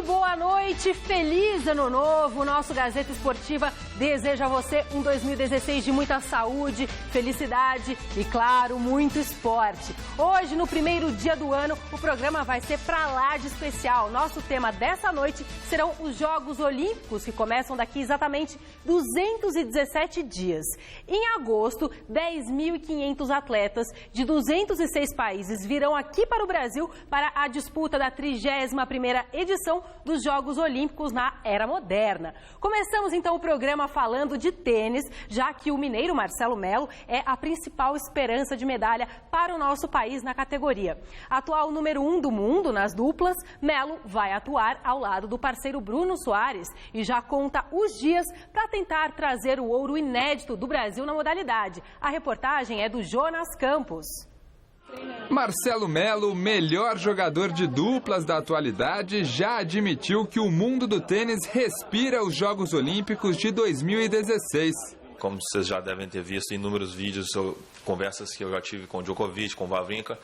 boa noite, feliz ano novo. O nosso Gazeta Esportiva deseja a você um 2016 de muita saúde, felicidade e, claro, muito esporte. Hoje, no primeiro dia do ano, o programa vai ser pra lá de especial. Nosso tema dessa noite serão os Jogos Olímpicos, que começam daqui exatamente 217 dias. Em agosto, 10.500 atletas de 206 países virão aqui para o Brasil para a disputa da 31ª edição dos Jogos Olímpicos na Era Moderna. Começamos então o programa falando de tênis, já que o mineiro Marcelo Melo é a principal esperança de medalha para o nosso país na categoria. Atual número 1 do mundo nas duplas, Melo vai atuar ao lado do parceiro Bruno Soares e já conta os dias para tentar trazer o ouro inédito do Brasil na modalidade. A reportagem é do Jonas Campos. Marcelo Melo, melhor jogador de duplas da atualidade, já admitiu que o mundo do tênis respira os Jogos Olímpicos de 2016. Como vocês já devem ter visto em inúmeros vídeos, conversas que eu já tive com o Djokovic, com o Wawrinka,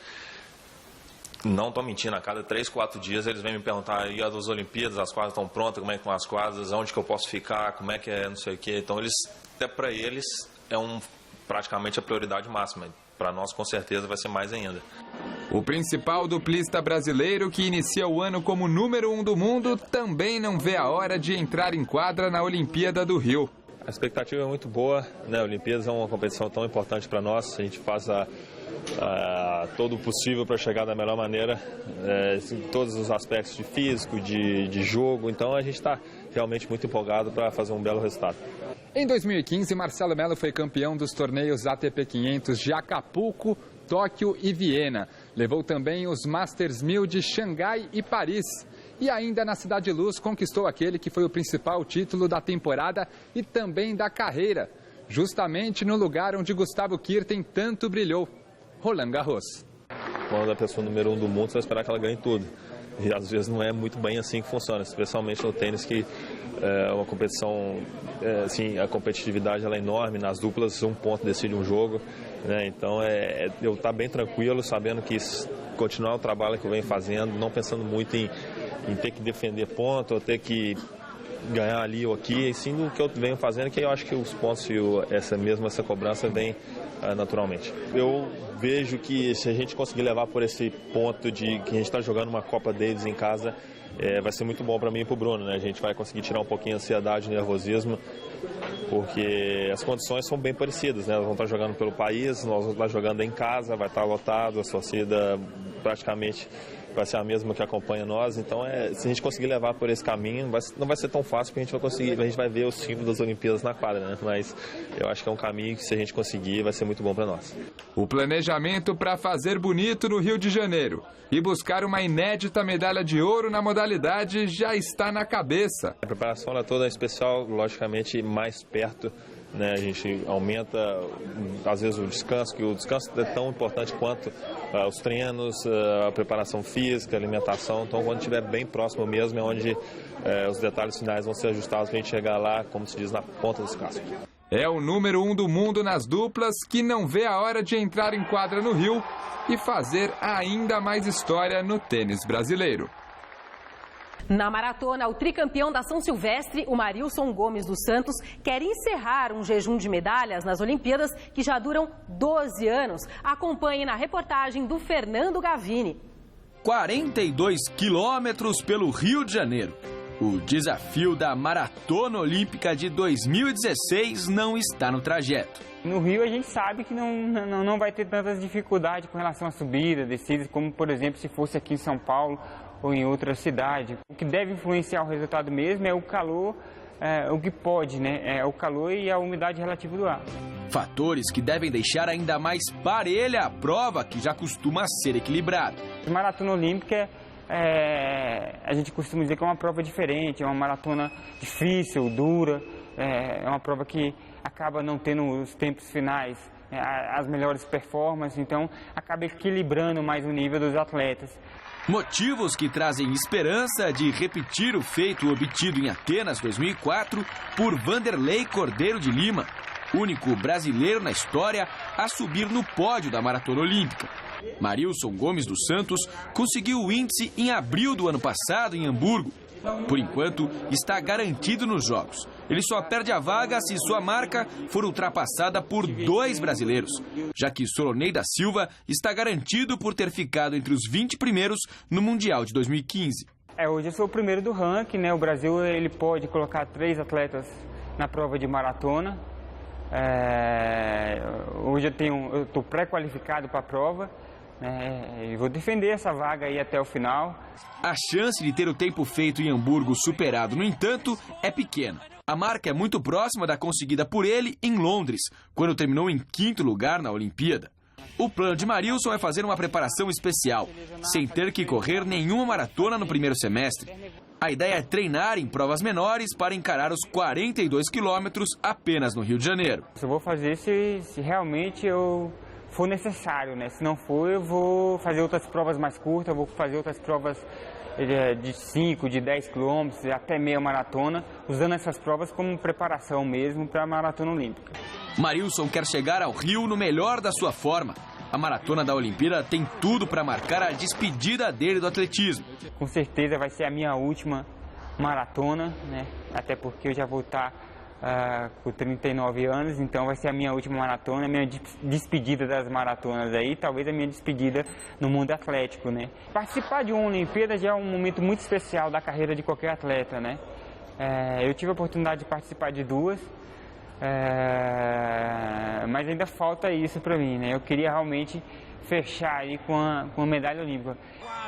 não estou mentindo, a cada 3, 4 dias eles vêm me perguntar, e as Olimpíadas, as quadras estão prontas, como é que estão as quadras, onde que eu posso ficar, como é que é, não sei o quê. Então, até para eles, é praticamente a prioridade máxima. Para nós, com certeza, vai ser mais ainda. O principal duplista brasileiro, que inicia o ano como número 1 do mundo, também não vê a hora de entrar em quadra na Olimpíada do Rio. A expectativa é muito boa, né? A Olimpíadas é uma competição tão importante para nós, a gente faz todo o possível para chegar da melhor maneira, em todos os aspectos de físico, de jogo, então a gente está realmente muito empolgado para fazer um belo resultado. Em 2015, Marcelo Melo foi campeão dos torneios ATP 500 de Acapulco, Tóquio e Viena. Levou também os Masters 1000 de Xangai e Paris. E ainda na Cidade Luz conquistou aquele que foi o principal título da temporada e também da carreira, justamente no lugar onde Gustavo Kuerten tanto brilhou, Roland Garros. Quando a pessoa número 1 do mundo, você vai esperar que ela ganhe tudo. E às vezes não é muito bem assim que funciona, especialmente no tênis, que é uma competição, assim, a competitividade ela é enorme, nas duplas um ponto decide um jogo, né? Então eu estar bem tranquilo, sabendo que continuar o trabalho que eu venho fazendo, não pensando muito em ter que defender ponto, ou ter que ganhar ali ou aqui, e sim do que eu venho fazendo, que eu acho que os pontos e essa cobrança vem naturalmente. Eu vejo que se a gente conseguir levar por esse ponto de que a gente está jogando uma Copa Davis em casa, vai ser muito bom para mim e para o Bruno, né? A gente vai conseguir tirar um pouquinho a ansiedade, nervosismo, porque as condições são bem parecidas, né? Nós vamos estar jogando pelo país, nós vamos estar jogando em casa, vai estar lotado, a torcida praticamente vai ser a mesma que acompanha nós, então se a gente conseguir levar por esse caminho, não vai ser tão fácil, porque a gente vai ver o símbolo das Olimpíadas na quadra, né? Mas eu acho que é um caminho que, se a gente conseguir, vai ser muito bom para nós. O planejamento para fazer bonito no Rio de Janeiro e buscar uma inédita medalha de ouro na modalidade já está na cabeça. A preparação é toda especial, logicamente mais perto, né? A gente aumenta, às vezes, o descanso, que o descanso é tão importante quanto os treinos, a preparação física, a alimentação. Então, quando estiver bem próximo mesmo, é onde os detalhes finais vão ser ajustados para a gente chegar lá, como se diz, na ponta dos cascos. É o número 1 do mundo nas duplas, que não vê a hora de entrar em quadra no Rio e fazer ainda mais história no tênis brasileiro. Na maratona, o tricampeão da São Silvestre, o Marilson Gomes dos Santos, quer encerrar um jejum de medalhas nas Olimpíadas que já duram 12 anos. Acompanhe na reportagem do Fernando Gavini. 42 quilômetros pelo Rio de Janeiro. O desafio da Maratona Olímpica de 2016 não está no trajeto. No Rio a gente sabe que não vai ter tantas dificuldades com relação à subida, descida, como por exemplo se fosse aqui em São Paulo ou em outra cidade. O que deve influenciar o resultado mesmo é o calor, o que pode, né? É o calor e a umidade relativa do ar. Fatores que devem deixar ainda mais parelha a prova, que já costuma ser equilibrada. A maratona olímpica, a gente costuma dizer que é uma prova diferente, é uma maratona difícil, dura, é uma prova que acaba não tendo os tempos finais, as melhores performances, então acaba equilibrando mais o nível dos atletas. Motivos que trazem esperança de repetir o feito obtido em Atenas 2004 por Vanderlei Cordeiro de Lima, único brasileiro na história a subir no pódio da Maratona Olímpica. Marilson Gomes dos Santos conseguiu o índice em abril do ano passado em Hamburgo. Por enquanto, está garantido nos Jogos. Ele só perde a vaga se sua marca for ultrapassada por 2 brasileiros, já que Solonei da Silva está garantido por ter ficado entre os 20 primeiros no Mundial de 2015. Hoje eu sou o primeiro do ranking, né? O Brasil ele pode colocar 3 atletas na prova de maratona. Hoje eu estou pré-qualificado para a prova. E vou defender essa vaga aí até o final. A chance de ter o tempo feito em Hamburgo superado, no entanto, é pequena. A marca é muito próxima da conseguida por ele em Londres, quando terminou em 5º lugar na Olimpíada. O plano de Marilson é fazer uma preparação especial, sem ter que correr nenhuma maratona no primeiro semestre. A ideia é treinar em provas menores para encarar os 42 quilômetros apenas no Rio de Janeiro. Eu vou fazer se realmente for necessário, né? Se não for, eu vou fazer outras provas mais curtas, eu vou fazer outras provas de 5, de 10 quilômetros, até meia maratona, usando essas provas como preparação mesmo para a maratona olímpica. Marilson quer chegar ao Rio no melhor da sua forma. A maratona da Olimpíada tem tudo para marcar a despedida dele do atletismo. Com certeza vai ser a minha última maratona, né? Até porque eu já vou estar com 39 anos, então vai ser a minha última maratona, a minha despedida das maratonas aí, talvez a minha despedida no mundo atlético, né? Participar de uma Olimpíada já é um momento muito especial da carreira de qualquer atleta, né? Eu tive a oportunidade de participar de 2, mas ainda falta isso para mim, né? Eu queria realmente fechar aí com a medalha olímpica.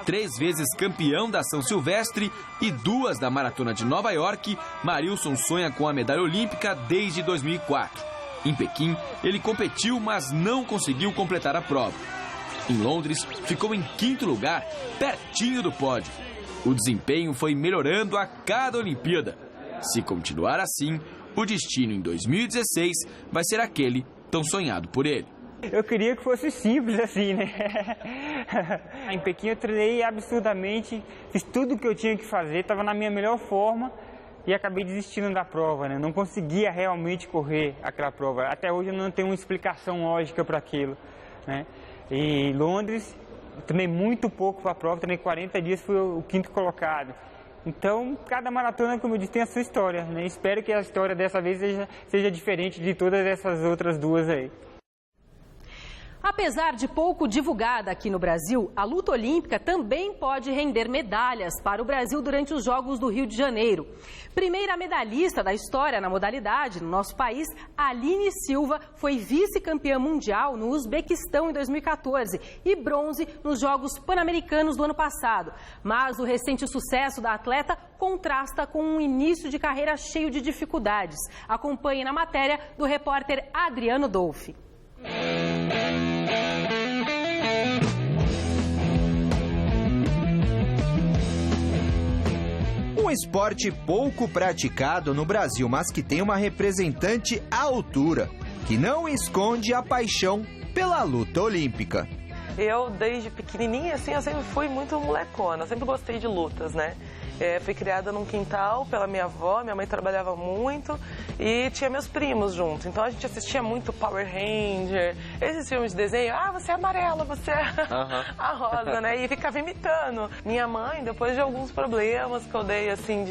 3 vezes campeão da São Silvestre e 2 da Maratona de Nova York, Marilson sonha com a medalha olímpica desde 2004. Em Pequim, ele competiu, mas não conseguiu completar a prova. Em Londres, ficou em 5º lugar, pertinho do pódio. O desempenho foi melhorando a cada Olimpíada. Se continuar assim, o destino em 2016 vai ser aquele tão sonhado por ele. Eu queria que fosse simples assim, né? Em Pequim eu treinei absurdamente, fiz tudo o que eu tinha que fazer, estava na minha melhor forma e acabei desistindo da prova, né? Não conseguia realmente correr aquela prova. Até hoje eu não tenho uma explicação lógica para aquilo, né? E em Londres, eu treinei muito pouco para a prova, treinei 40 dias, fui o 5º colocado. Então, cada maratona, como eu disse, tem a sua história, né? Espero que a história dessa vez seja diferente de todas essas outras 2 aí. Apesar de pouco divulgada aqui no Brasil, a luta olímpica também pode render medalhas para o Brasil durante os Jogos do Rio de Janeiro. Primeira medalhista da história na modalidade no nosso país, Aline Silva, foi vice-campeã mundial no Uzbequistão em 2014 e bronze nos Jogos Pan-Americanos do ano passado. Mas o recente sucesso da atleta contrasta com um início de carreira cheio de dificuldades. Acompanhe na matéria do repórter Adriano Dolfi. Um esporte pouco praticado no Brasil, mas que tem uma representante à altura, que não esconde a paixão pela luta olímpica. Eu, desde pequenininha, assim, eu sempre fui muito molecona, sempre gostei de lutas, né? Fui criada num quintal pela minha avó, minha mãe trabalhava muito e tinha meus primos junto. Então a gente assistia muito Power Ranger, esses filmes de desenho, você é amarela, você é a rosa, né? E ficava imitando. Minha mãe, depois de alguns problemas que eu dei, assim,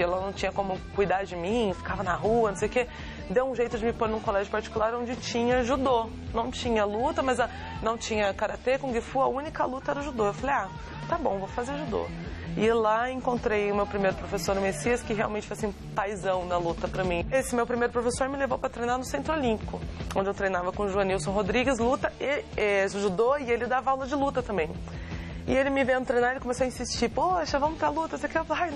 ela não tinha como cuidar de mim, ficava na rua, não sei o quê, deu um jeito de me pôr num colégio particular onde tinha judô. Não tinha luta, mas não tinha karatê, kung fu, a única luta era o judô. Eu falei, tá bom, vou fazer judô. E lá encontrei o meu primeiro professor, o Messias, que realmente foi assim, paizão na luta pra mim. Esse meu primeiro professor me levou pra treinar no Centro Olímpico, onde eu treinava com o Joanilson Rodrigues, luta e judô, e ele dava aula de luta também. E ele me vendo treinar, ele começou a insistir, poxa, vamos pra luta, você quer? Ai,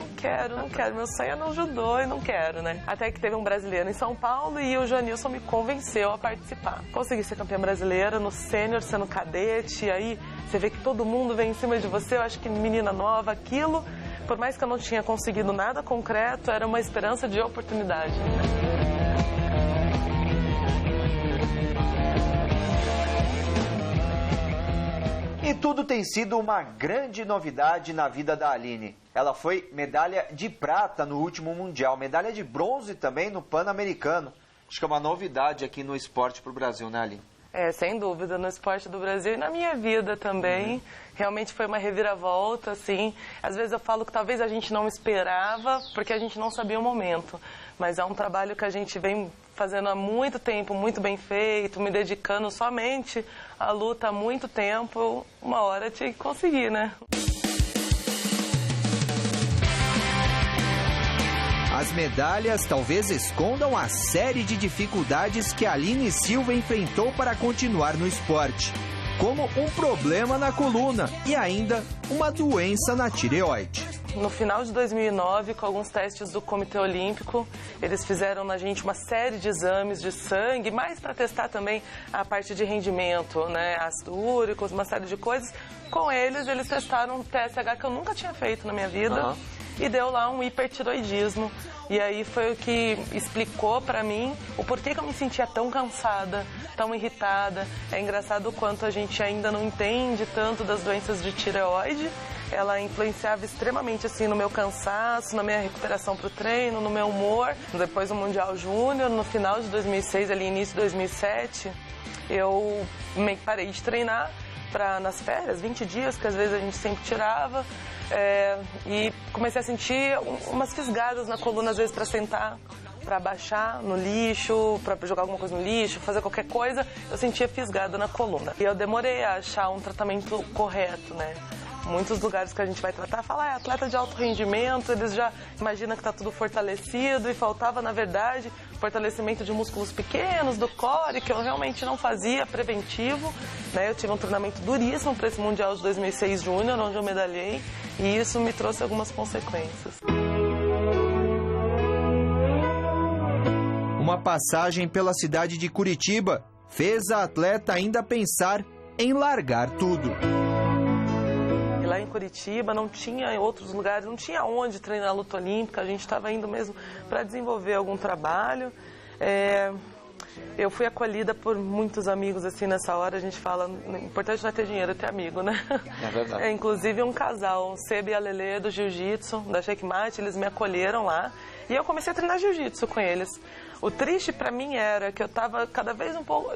não quero, meu sonho é no judô e não quero, né? Até que teve um brasileiro em São Paulo e o Joanilson me convenceu a participar. Consegui ser campeã brasileira no sênior, sendo cadete, aí você vê que todo mundo vem em cima de você, eu acho que menina nova, aquilo, por mais que eu não tinha conseguido nada concreto, era uma esperança de oportunidade. E tudo tem sido uma grande novidade na vida da Aline. Ela foi medalha de prata no último Mundial, medalha de bronze também no Pan-Americano. Acho que é uma novidade aqui no esporte para o Brasil, né, Aline? Sem dúvida, no esporte do Brasil e na minha vida também. Realmente foi uma reviravolta, assim. Às vezes eu falo que talvez a gente não esperava, porque a gente não sabia o momento. Mas é um trabalho que a gente vem fazendo há muito tempo, muito bem feito, me dedicando somente à luta há muito tempo. Uma hora tinha que conseguir, né? As medalhas talvez escondam a série de dificuldades que Aline Silva enfrentou para continuar no esporte, como um problema na coluna e ainda uma doença na tireoide. No final de 2009, com alguns testes do Comitê Olímpico, eles fizeram na gente uma série de exames de sangue, mais para testar também a parte de rendimento, né, ácido úrico, uma série de coisas. Com eles testaram um TSH que eu nunca tinha feito na minha vida. E deu lá um hipertiroidismo. E aí foi o que explicou pra mim o porquê que eu me sentia tão cansada, tão irritada. É engraçado o quanto a gente ainda não entende tanto das doenças de tireoide. Ela influenciava extremamente assim no meu cansaço, na minha recuperação pro treino, no meu humor. Depois do Mundial Júnior, no final de 2006, ali início de 2007, eu meio que parei de treinar nas férias, 20 dias, que às vezes a gente sempre tirava. E comecei a sentir umas fisgadas na coluna, às vezes, para sentar, para baixar no lixo, para jogar alguma coisa no lixo, fazer qualquer coisa, eu sentia fisgada na coluna. E eu demorei a achar um tratamento correto, né? Muitos lugares que a gente vai tratar falam, atleta de alto rendimento, eles já imaginam que está tudo fortalecido e faltava, na verdade, fortalecimento de músculos pequenos, do core, que eu realmente não fazia, preventivo. Né? Eu tive um treinamento duríssimo para esse Mundial de 2006 Júnior, onde eu medalhei, e isso me trouxe algumas consequências. Uma passagem pela cidade de Curitiba fez a atleta ainda pensar em largar tudo. Lá em Curitiba não tinha outros lugares, não tinha onde treinar luta olímpica, a gente estava indo mesmo para desenvolver algum trabalho. Eu fui acolhida por muitos amigos assim nessa hora, a gente fala, o importante não é ter dinheiro, é ter amigo, né? É verdade. Inclusive um casal, o Sebe e a Lelê do Jiu-Jitsu, da Checkmate, eles me acolheram lá e eu comecei a treinar Jiu-Jitsu com eles. O triste para mim era que eu estava cada vez um pouco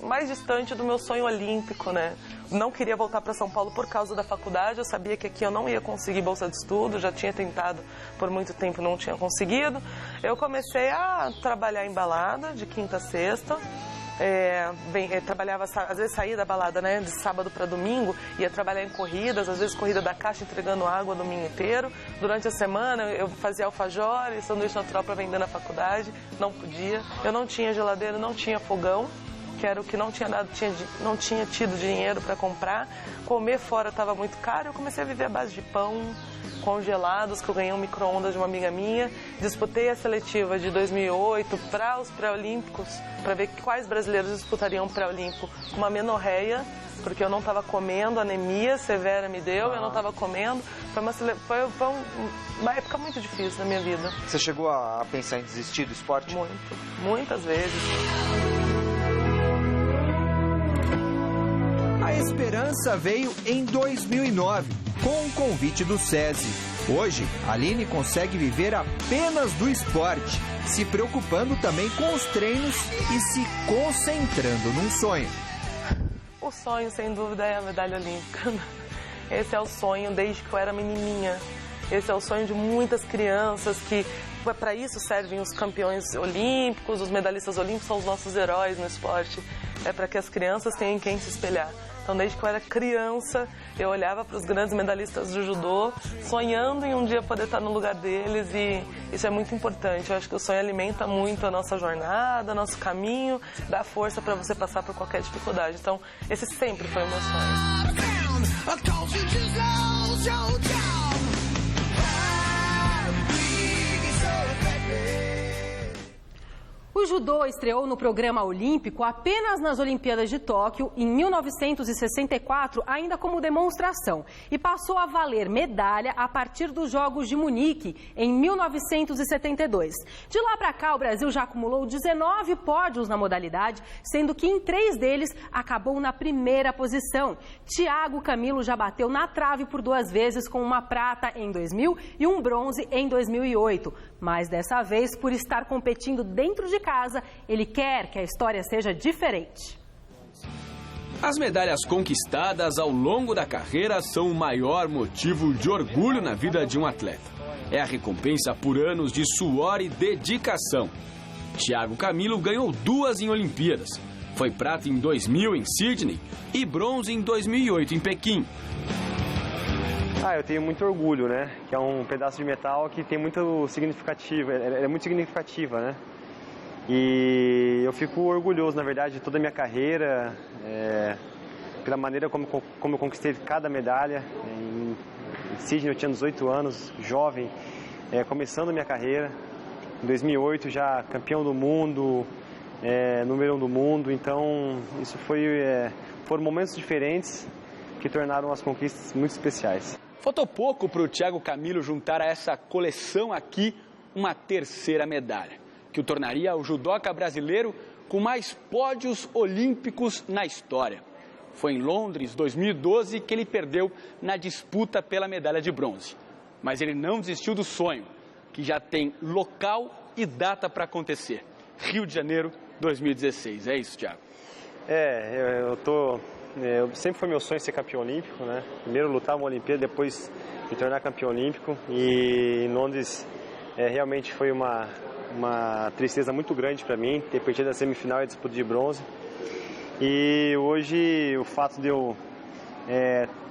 mais distante do meu sonho olímpico, né? Não queria voltar para São Paulo por causa da faculdade, eu sabia que aqui eu não ia conseguir bolsa de estudo, já tinha tentado por muito tempo, não tinha conseguido. Eu comecei a trabalhar em balada de quinta a sexta. Trabalhava, às vezes saía da balada, né, de sábado para domingo, ia trabalhar em corridas, às vezes corrida da caixa entregando água o domingo inteiro. Durante a semana eu fazia alfajor e sanduíche natural para vender na faculdade, não podia. Eu não tinha geladeira, não tinha fogão, que era o que não tinha tido dinheiro para comprar. Comer fora estava muito caro, eu comecei a viver à base de pão, congelados, que eu ganhei um micro-ondas de uma amiga minha. Disputei a seletiva de 2008 para os pré-olímpicos, para ver quais brasileiros disputariam pré-olímpico com uma menorreia, porque eu não estava comendo, anemia severa me deu, eu não estava comendo. Foi uma época muito difícil na minha vida. Você chegou a pensar em desistir do esporte? Muitas vezes. A esperança veio em 2009, com o convite do SESI. Hoje, Aline consegue viver apenas do esporte, se preocupando também com os treinos e se concentrando num sonho. O sonho, sem dúvida, é a medalha olímpica. Esse é o sonho desde que eu era menininha. Esse é o sonho de muitas crianças que, para isso servem os campeões olímpicos, os medalhistas olímpicos são os nossos heróis no esporte. É para que as crianças tenham quem se espelhar. Então, desde que eu era criança, eu olhava para os grandes medalhistas do judô, sonhando em um dia poder estar no lugar deles, e isso é muito importante. Eu acho que o sonho alimenta muito a nossa jornada, nosso caminho, dá força para você passar por qualquer dificuldade. Então, esse sempre foi o meu sonho. O judô estreou no programa olímpico apenas nas Olimpíadas de Tóquio em 1964, ainda como demonstração, e passou a valer medalha a partir dos Jogos de Munique, em 1972. De lá para cá, o Brasil já acumulou 19 pódios na modalidade, sendo que em 3 deles acabou na primeira posição. Thiago Camilo já bateu na trave por 2 vezes, com uma prata em 2000 e um bronze em 2008. Mas dessa vez, por estar competindo dentro de casa, ele quer que a história seja diferente. As medalhas conquistadas ao longo da carreira são o maior motivo de orgulho na vida de um atleta. É a recompensa por anos de suor e dedicação. Thiago Camilo ganhou 2 em Olimpíadas. Foi prata em 2000 em Sydney e bronze em 2008 em Pequim. Eu tenho muito orgulho, né? Que é um pedaço de metal que tem muito significativo, é muito significativa, né? E eu fico orgulhoso, na verdade, de toda a minha carreira, pela maneira como eu conquistei cada medalha. Em Sydney eu tinha 18 anos, jovem, começando a minha carreira. Em 2008 já campeão do mundo, número 1 do mundo. Então isso foram momentos diferentes que tornaram as conquistas muito especiais. Faltou pouco para o Thiago Camilo juntar a essa coleção aqui uma 3ª medalha, que o tornaria o judoca brasileiro com mais pódios olímpicos na história. Foi em Londres, 2012, que ele perdeu na disputa pela medalha de bronze. Mas ele não desistiu do sonho, que já tem local e data para acontecer. Rio de Janeiro, 2016. É isso, Thiago? Sempre foi meu sonho ser campeão olímpico, né? Primeiro lutar uma Olimpíada, depois me tornar campeão olímpico. E em Londres realmente foi uma tristeza muito grande para mim ter perdido a semifinal e a disputa de bronze. E hoje o fato de eu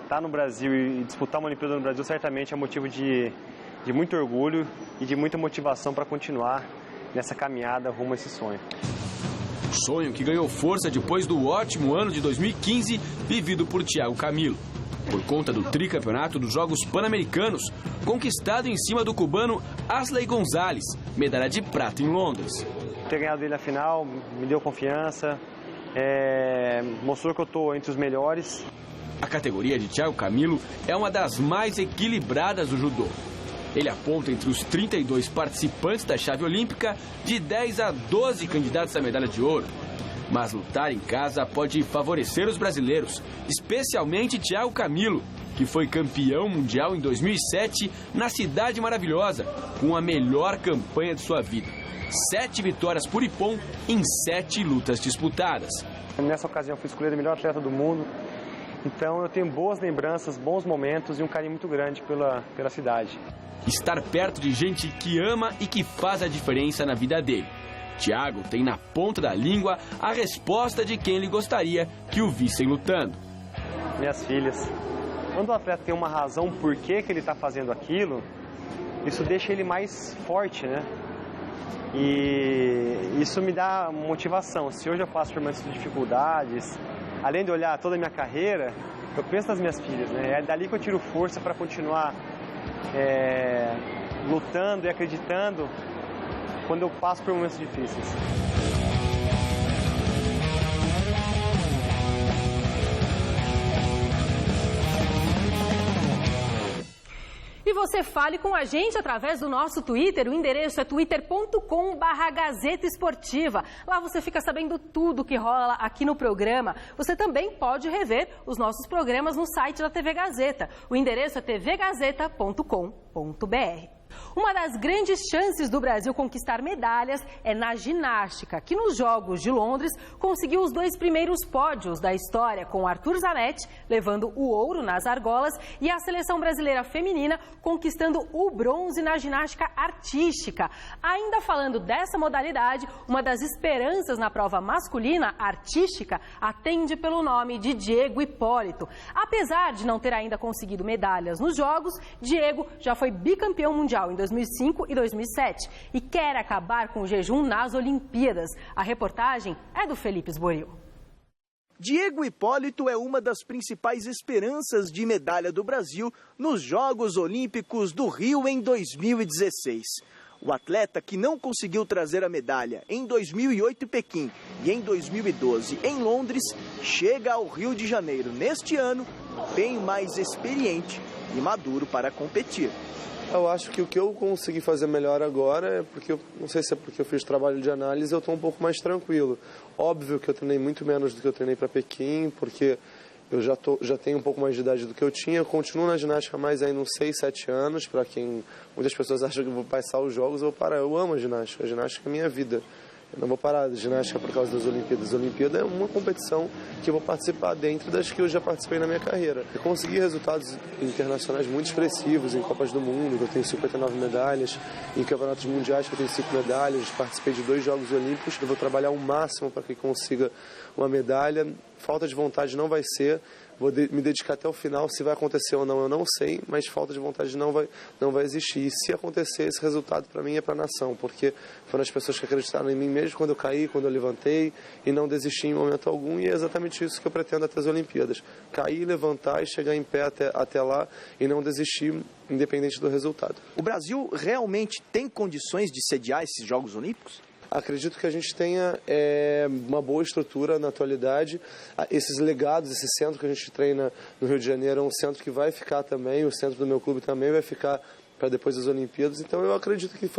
estar no Brasil e disputar uma Olimpíada no Brasil certamente é motivo de muito orgulho e de muita motivação para continuar nessa caminhada rumo a esse sonho. Sonho que ganhou força depois do ótimo ano de 2015 vivido por Thiago Camilo. Por conta do tricampeonato dos Jogos Pan-Americanos, conquistado em cima do cubano Asley Gonzalez, medalha de prata em Londres. Ter ganhado ele na final me deu confiança, mostrou que eu estou entre os melhores. A categoria de Thiago Camilo é uma das mais equilibradas do judô. Ele aponta entre os 32 participantes da chave olímpica de 10 a 12 candidatos à medalha de ouro. Mas lutar em casa pode favorecer os brasileiros, especialmente Thiago Camilo, que foi campeão mundial em 2007 na Cidade Maravilhosa, com a melhor campanha de sua vida. 7 vitórias por Ippon em 7 lutas disputadas. Nessa ocasião fui escolhido o melhor atleta do mundo, então eu tenho boas lembranças, bons momentos e um carinho muito grande pela cidade. Estar perto de gente que ama e que faz a diferença na vida dele. Thiago tem na ponta da língua a resposta de quem ele gostaria que o vissem lutando. Minhas filhas. Quando o atleta tem uma razão por que ele está fazendo aquilo, isso deixa ele mais forte, né? E isso me dá motivação. Se hoje eu passo por momentos de dificuldades, além de olhar toda a minha carreira, eu penso nas minhas filhas, né? É dali que eu tiro força para continuar lutando e acreditando quando eu passo por momentos difíceis. E você fale com a gente através do nosso Twitter. O endereço é twitter.com/Gazeta Esportiva. Lá você fica sabendo tudo que rola aqui no programa. Você também pode rever os nossos programas no site da TV Gazeta. O endereço é tvgazeta.com.br. Uma das grandes chances do Brasil conquistar medalhas é na ginástica, que nos Jogos de Londres conseguiu os 2 primeiros pódios da história, com Arthur Zanetti levando o ouro nas argolas e a seleção brasileira feminina conquistando o bronze na ginástica artística. Ainda falando dessa modalidade, uma das esperanças na prova masculina artística atende pelo nome de Diego Hipólito. Apesar de não ter ainda conseguido medalhas nos Jogos, Diego já foi bicampeão mundial em 2005 e 2007 e quer acabar com o jejum nas Olimpíadas. A reportagem é do Felipe Esboril. Diego Hipólito é uma das principais esperanças de medalha do Brasil nos Jogos Olímpicos do Rio em 2016. O atleta que não conseguiu trazer a medalha em 2008 em Pequim e em 2012 em Londres, chega ao Rio de Janeiro neste ano bem mais experiente e maduro para competir. Eu acho que o que eu consegui fazer melhor agora é porque, não sei se é porque eu fiz trabalho de análise, eu estou um pouco mais tranquilo. Óbvio que eu treinei muito menos do que eu treinei para Pequim, porque eu já tenho um pouco mais de idade do que eu tinha. Eu continuo na ginástica mais ainda uns 6, 7 anos, para quem muitas pessoas acham que eu vou passar os jogos, eu vou parar. Eu amo a ginástica é minha vida. Eu não vou parar de ginástica por causa das Olimpíadas. A Olimpíada é uma competição que eu vou participar dentro das que eu já participei na minha carreira. Eu consegui resultados internacionais muito expressivos em Copas do Mundo, que eu tenho 59 medalhas, em campeonatos mundiais que eu tenho 5 medalhas, participei de 2 Jogos Olímpicos. Eu vou trabalhar o máximo para que consiga uma medalha. Falta de vontade não vai ser. Vou me dedicar até o final. Se vai acontecer ou não, eu não sei, mas falta de vontade não vai existir. E se acontecer, esse resultado para mim é para a nação, porque foram as pessoas que acreditaram em mim mesmo quando eu caí, quando eu levantei, e não desisti em momento algum, e é exatamente isso que eu pretendo até as Olimpíadas. Cair, levantar e chegar em pé até lá e não desistir, independente do resultado. O Brasil realmente tem condições de sediar esses Jogos Olímpicos? Acredito que a gente tenha uma boa estrutura na atualidade. Esses legados, esse centro que a gente treina no Rio de Janeiro é um centro que vai ficar também, o centro do meu clube também vai ficar para depois das Olimpíadas. Então eu acredito que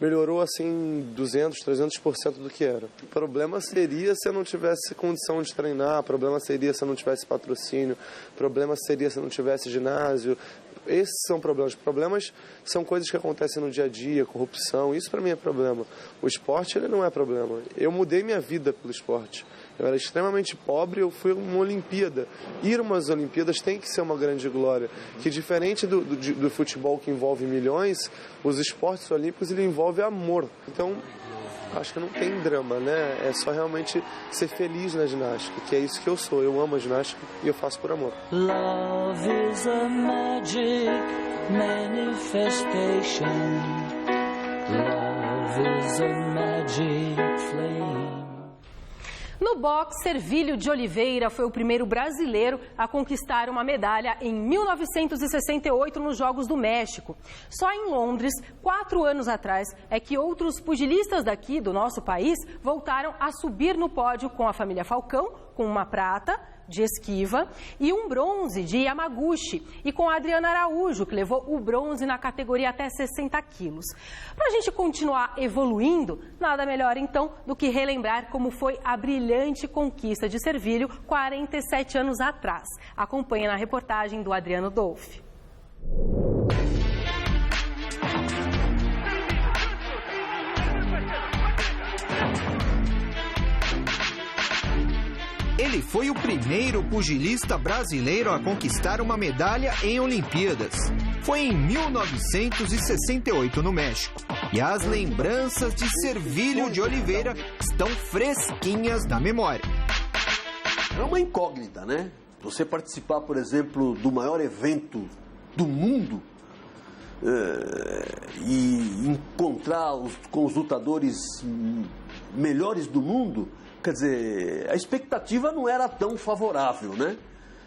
melhorou assim 200%, 300% do que era. O problema seria se eu não tivesse condição de treinar, o problema seria se eu não tivesse patrocínio, o problema seria se eu não tivesse ginásio. Esses são problemas. Problemas são coisas que acontecem no dia a dia, corrupção, isso para mim é problema. O esporte, ele não é problema. Eu mudei minha vida pelo esporte. Eu era extremamente pobre, eu fui a uma Olimpíada. Ir a umas Olimpíadas tem que ser uma grande glória. Que diferente do futebol que envolve milhões, os esportes olímpicos, ele envolve amor. Então, acho que não tem drama, né? É só realmente ser feliz na ginástica, que é isso que eu sou. Eu amo a ginástica e eu faço por amor. Love is a magic manifestation. Love is a magic flame. No boxe, Servílio de Oliveira foi o primeiro brasileiro a conquistar uma medalha em 1968 nos Jogos do México. Só em Londres, 4 anos atrás, é que outros pugilistas daqui do nosso país voltaram a subir no pódio com a família Falcão, com uma prata de esquiva e um bronze de Yamaguchi, e com a Adriana Araújo, que levou o bronze na categoria até 60 quilos. Para a gente continuar evoluindo, nada melhor então do que relembrar como foi a brilhante conquista de Servílio 47 anos atrás. Acompanhe na reportagem do Adriano Dolfi. Ele foi o primeiro pugilista brasileiro a conquistar uma medalha em Olimpíadas. Foi em 1968 no México. E as lembranças de Servílio de Oliveira estão fresquinhas na memória. É uma incógnita, né? Você participar, por exemplo, do maior evento do mundo e encontrar com os lutadores melhores do mundo. Quer dizer, a expectativa não era tão favorável, né?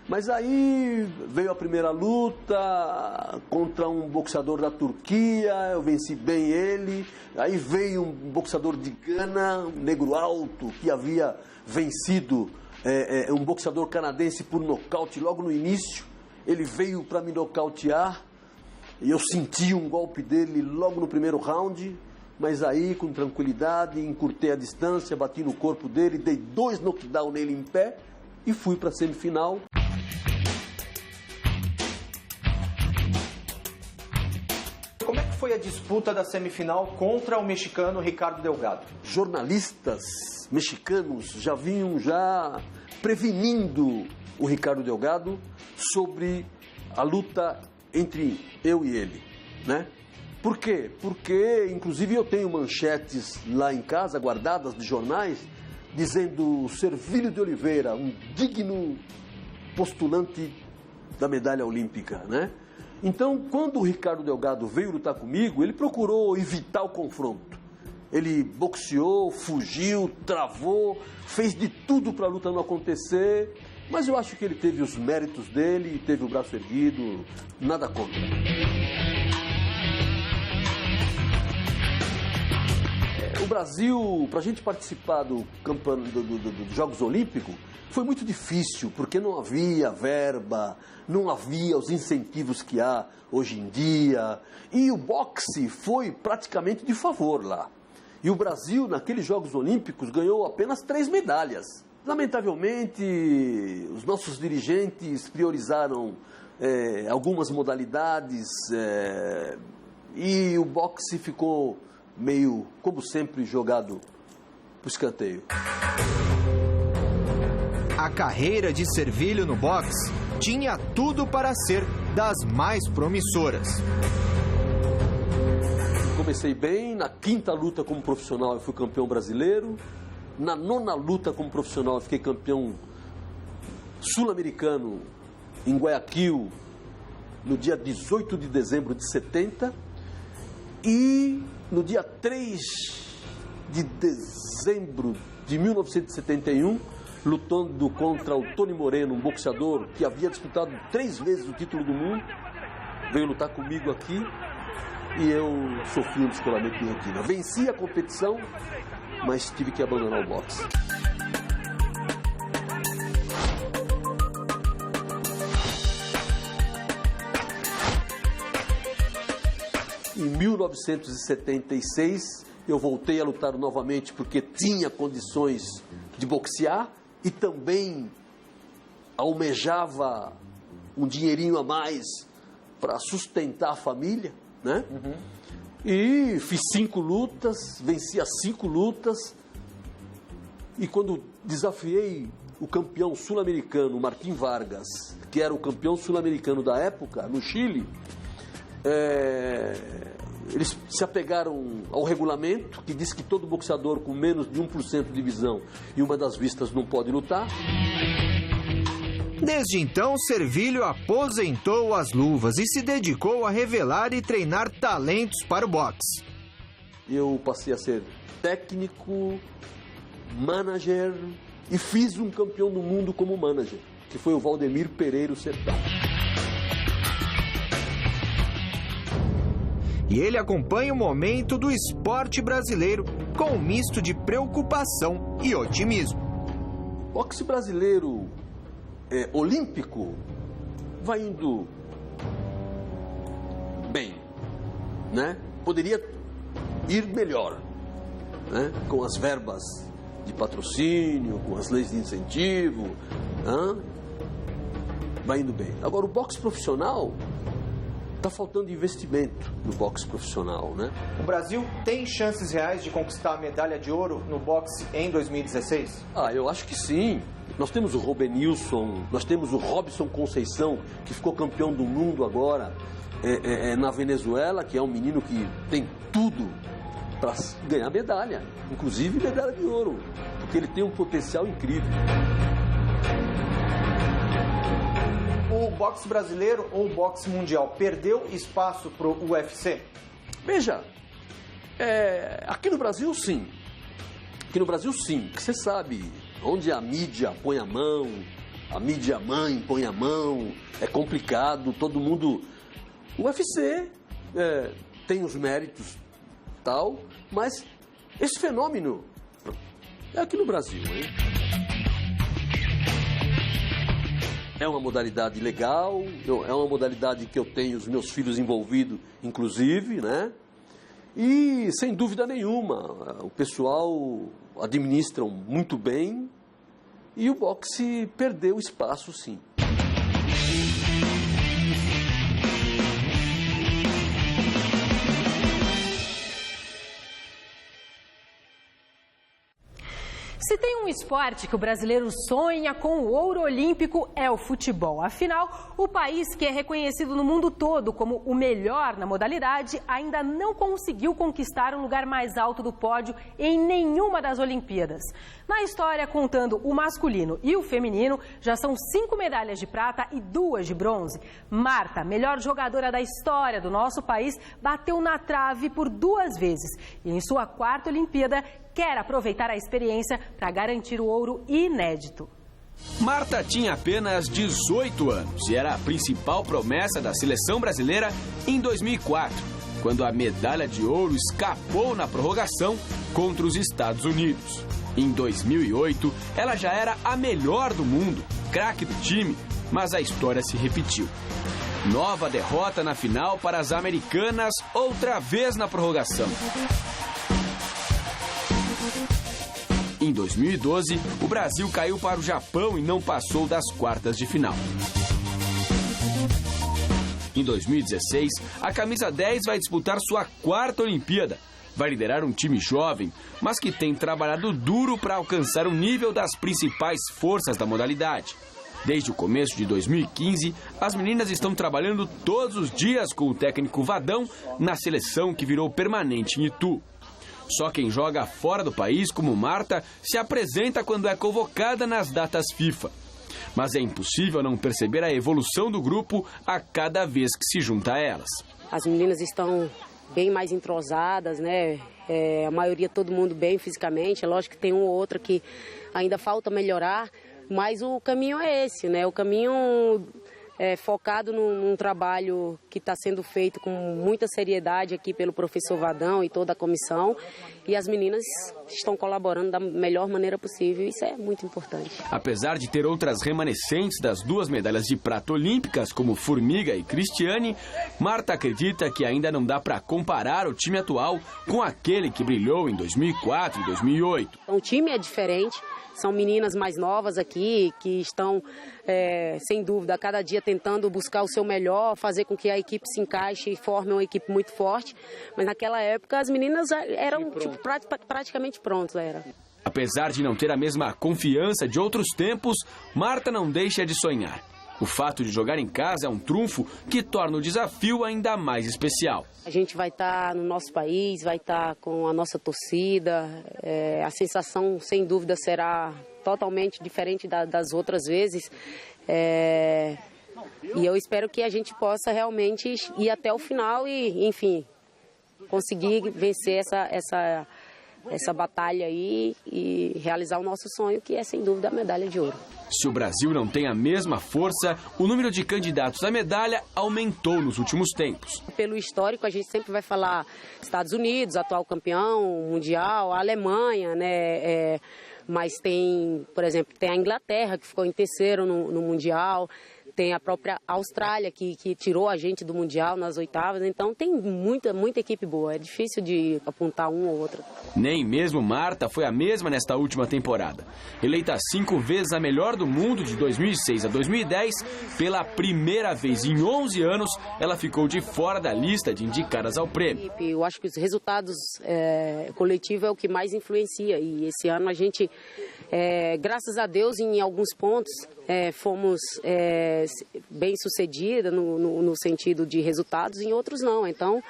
Mas aí veio a primeira luta contra um boxeador da Turquia, eu venci bem ele. Aí veio um boxeador de Gana, um negro alto, que havia vencido um boxeador canadense por nocaute logo no início. Ele veio para me nocautear e eu senti um golpe dele logo no primeiro round. Mas aí, com tranquilidade, encurtei a distância, bati no corpo dele, dei 2 knockdown nele em pé e fui para a semifinal. Como é que foi a disputa da semifinal contra o mexicano Ricardo Delgado? Jornalistas mexicanos já vinham prevenindo o Ricardo Delgado sobre a luta entre eu e ele, né? Por quê? Porque, inclusive, eu tenho manchetes lá em casa, guardadas de jornais, dizendo Servílio de Oliveira, um digno postulante da medalha olímpica, né? Então, quando o Ricardo Delgado veio lutar comigo, ele procurou evitar o confronto. Ele boxeou, fugiu, travou, fez de tudo para a luta não acontecer, mas eu acho que ele teve os méritos dele, teve o braço erguido, nada contra. O Brasil, para a gente participar dos Jogos Olímpicos, foi muito difícil, porque não havia verba, não havia os incentivos que há hoje em dia. E o boxe foi praticamente de favor lá. E o Brasil, naqueles Jogos Olímpicos, ganhou apenas 3 medalhas. Lamentavelmente, os nossos dirigentes priorizaram algumas modalidades e o boxe ficou meio, como sempre, jogado para o escanteio. A carreira de Servilho no boxe tinha tudo para ser das mais promissoras. Comecei bem, na 5ª luta como profissional eu fui campeão brasileiro, na 9ª luta como profissional eu fiquei campeão sul-americano em Guayaquil, no dia 18 de dezembro de 70, e no dia 3 de dezembro de 1971, lutando contra o Tony Moreno, um boxeador que havia disputado 3 vezes o título do mundo, veio lutar comigo aqui e eu sofri um descolamento de retina. Venci a competição, mas tive que abandonar o boxe. Em 1976, eu voltei a lutar novamente porque tinha condições de boxear e também almejava um dinheirinho a mais para sustentar a família, né? E fiz 5 lutas, venci as 5 lutas, e quando desafiei o campeão sul-americano, Martim Vargas, que era o campeão sul-americano da época, no Chile, eles se apegaram ao regulamento, que diz que todo boxeador com menos de 1% de visão e uma das vistas não pode lutar. Desde então, Servilho aposentou as luvas e se dedicou a revelar e treinar talentos para o boxe. Eu passei a ser técnico, manager e fiz um campeão do mundo como manager, que foi o Valdemir Pereira Sertão. E ele acompanha o momento do esporte brasileiro com um misto de preocupação e otimismo. O boxe brasileiro olímpico vai indo bem, né? Poderia ir melhor, né? Com as verbas de patrocínio, com as leis de incentivo, vai indo bem. Agora, o boxe profissional, está faltando investimento no boxe profissional, né? O Brasil tem chances reais de conquistar a medalha de ouro no boxe em 2016? Eu acho que sim. Nós temos o Robenilson, nós temos o Robson Conceição, que ficou campeão do mundo agora na Venezuela, que é um menino que tem tudo para ganhar medalha, inclusive medalha de ouro, porque ele tem um potencial incrível. O boxe brasileiro ou o boxe mundial perdeu espaço para o UFC? Veja, aqui no Brasil sim. Aqui no Brasil sim, porque você sabe, onde a mídia põe a mão, a mídia mãe põe a mão, é complicado, todo mundo... O UFC tem os méritos tal, mas esse fenômeno é aqui no Brasil, hein? É uma modalidade legal, é uma modalidade que eu tenho os meus filhos envolvidos, inclusive, né? E, sem dúvida nenhuma, o pessoal administra muito bem e o boxe perdeu espaço, sim. Se tem um esporte que o brasileiro sonha com o ouro olímpico, é o futebol. Afinal, o país que é reconhecido no mundo todo como o melhor na modalidade ainda não conseguiu conquistar um lugar mais alto do pódio em nenhuma das Olimpíadas. Na história, contando o masculino e o feminino, já são 5 medalhas de prata e 2 de bronze. Marta, melhor jogadora da história do nosso país, bateu na trave por 2 vezes. E em sua 4ª Olimpíada, quer aproveitar a experiência para garantir o ouro inédito. Marta tinha apenas 18 anos e era a principal promessa da seleção brasileira em 2004, quando a medalha de ouro escapou na prorrogação contra os Estados Unidos. Em 2008, ela já era a melhor do mundo, craque do time, mas a história se repetiu. Nova derrota na final para as americanas, outra vez na prorrogação. Em 2012, o Brasil caiu para o Japão e não passou das quartas de final. Em 2016, a camisa 10 vai disputar sua 4ª Olimpíada, Vai liderar um time jovem, mas que tem trabalhado duro para alcançar o nível das principais forças da modalidade. Desde o começo de 2015, as meninas estão trabalhando todos os dias com o técnico Vadão na seleção que virou permanente em Itu. Só quem joga fora do país, como Marta, se apresenta quando é convocada nas datas FIFA. Mas é impossível não perceber a evolução do grupo a cada vez que se junta a elas. As meninas estão bem mais entrosadas, né? A maioria, todo mundo bem fisicamente. É lógico que tem um ou outro que ainda falta melhorar, mas o caminho é esse, né? O caminho focado num trabalho que está sendo feito com muita seriedade aqui pelo professor Vadão e toda a comissão. E as meninas estão colaborando da melhor maneira possível. Isso é muito importante. Apesar de ter outras remanescentes das 2 medalhas de prata olímpicas, como Formiga e Cristiane, Marta acredita que ainda não dá para comparar o time atual com aquele que brilhou em 2004 e 2008. O time é diferente. São meninas mais novas aqui, que estão, sem dúvida, a cada dia tentando buscar o seu melhor, fazer com que a equipe se encaixe e forme uma equipe muito forte. Mas naquela época as meninas eram praticamente prontas. Apesar de não ter a mesma confiança de outros tempos, Marta não deixa de sonhar. O fato de jogar em casa é um trunfo que torna o desafio ainda mais especial. A gente vai estar no nosso país, vai estar com a nossa torcida. A sensação, sem dúvida, será totalmente diferente das outras vezes. E eu espero que a gente possa realmente ir até o final e, enfim, conseguir vencer essa batalha aí e realizar o nosso sonho, que é, sem dúvida, a medalha de ouro. Se o Brasil não tem a mesma força, o número de candidatos à medalha aumentou nos últimos tempos. Pelo histórico, a gente sempre vai falar Estados Unidos, atual campeão mundial, a Alemanha, né? Mas tem, por exemplo, tem a Inglaterra, que ficou em terceiro no Mundial. Tem a própria Austrália, que tirou a gente do Mundial nas oitavas. Então tem muita equipe boa. É difícil de apontar um ou outro. Nem mesmo Marta foi a mesma nesta última temporada. Eleita 5 vezes a melhor do mundo de 2006 a 2010, pela primeira vez em 11 anos, ela ficou de fora da lista de indicadas ao prêmio. Eu acho que os resultados coletivos é o que mais influencia. E esse ano a gente, graças a Deus, em alguns pontos, fomos bem sucedida no sentido de resultados, em outros não. Então,